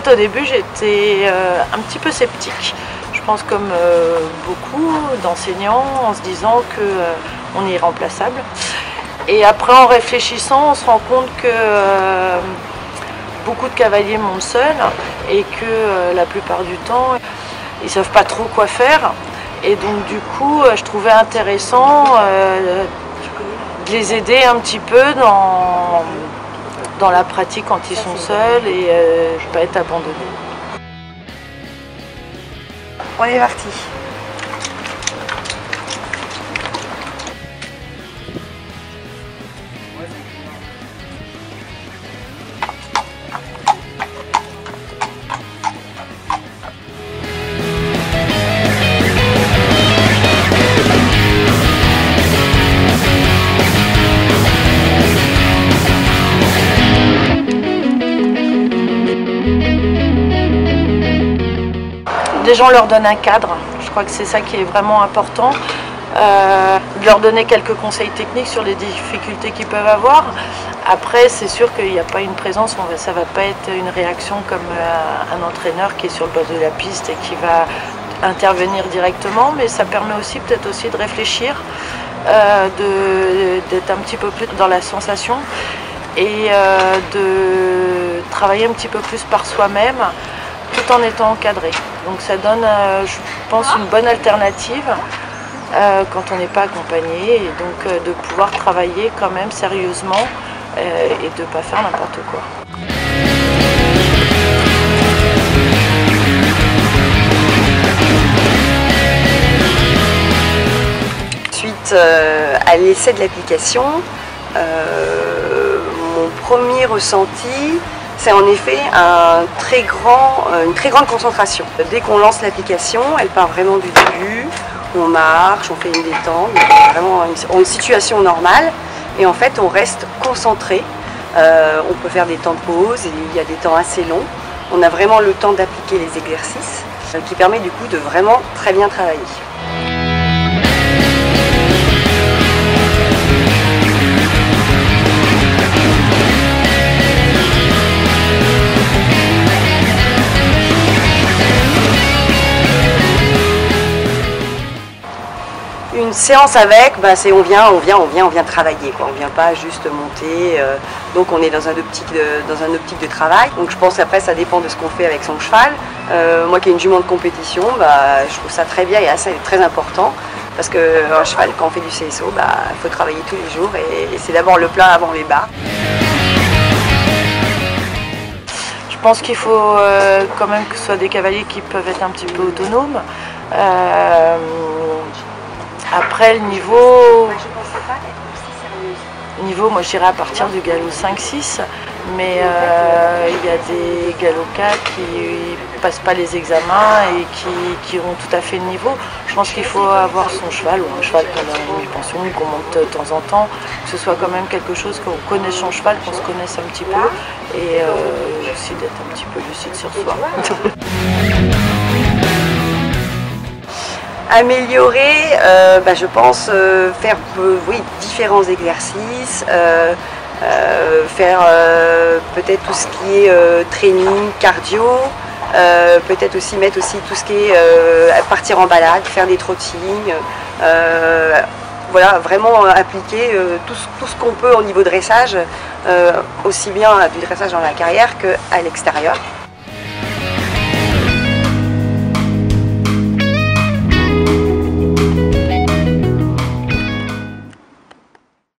fait, au début, j'étais un petit peu sceptique. Je pense comme beaucoup d'enseignants, en se disant qu'on est irremplaçable. Et après, en réfléchissant, on se rend compte que beaucoup de cavaliers montent seuls et que la plupart du temps, ils ne savent pas trop quoi faire. Et donc du coup, je trouvais intéressant de les aider un petit peu dans la pratique quand ils sont seuls et ne pas être abandonnés. On est parti. Déjà, on leur donne un cadre, je crois que c'est ça qui est vraiment important. De leur donner quelques conseils techniques sur les difficultés qu'ils peuvent avoir. Après, c'est sûr qu'il n'y a pas une présence, ça ne va pas être une réaction comme un entraîneur qui est sur le bord de la piste et qui va intervenir directement, mais ça permet aussi peut-être aussi de réfléchir, d'être un petit peu plus dans la sensation et de travailler un petit peu plus par soi-même, tout en étant encadré. Donc ça donne, je pense, une bonne alternative quand on n'est pas accompagné et donc de pouvoir travailler quand même sérieusement et de ne pas faire n'importe quoi. Suite à l'essai de l'application, mon premier ressenti, c'est en effet une très grande concentration. Dès qu'on lance l'application, elle part vraiment du début, on marche, on fait une détente, vraiment une situation normale, et en fait on reste concentré. On peut faire des temps de pause, et il y a des temps assez longs. On a vraiment le temps d'appliquer les exercices, qui permet du coup de vraiment très bien travailler. Une séance avec, c'est on vient travailler, quoi. On ne vient pas juste monter, donc on est dans un optique de travail. Donc je pense après ça dépend de ce qu'on fait avec son cheval. Moi qui ai une jument de compétition, je trouve ça très bien et assez très important. Parce qu'un cheval, quand on fait du CSO, il faut travailler tous les jours et c'est d'abord le plat avant les bas. Je pense qu'il faut quand même que ce soit des cavaliers qui peuvent être un petit peu autonomes. Après le niveau, moi je dirais à partir du galop 5-6, mais il y a des galops 4 qui ne passent pas les examens et qui ont tout à fait le niveau. Je pense qu'il faut avoir son cheval ou un cheval qu'on a une pension, qu'on monte de temps en temps, que ce soit quand même quelque chose qu'on connaisse son cheval, qu'on se connaisse un petit peu et aussi d'être un petit peu lucide sur soi. Améliorer, je pense faire différents exercices, faire peut-être tout ce qui est training, cardio, peut-être aussi mettre aussi tout ce qui est partir en balade, faire des trottings, voilà, vraiment appliquer tout ce qu'on peut au niveau dressage, aussi bien du dressage dans la carrière qu'à l'extérieur.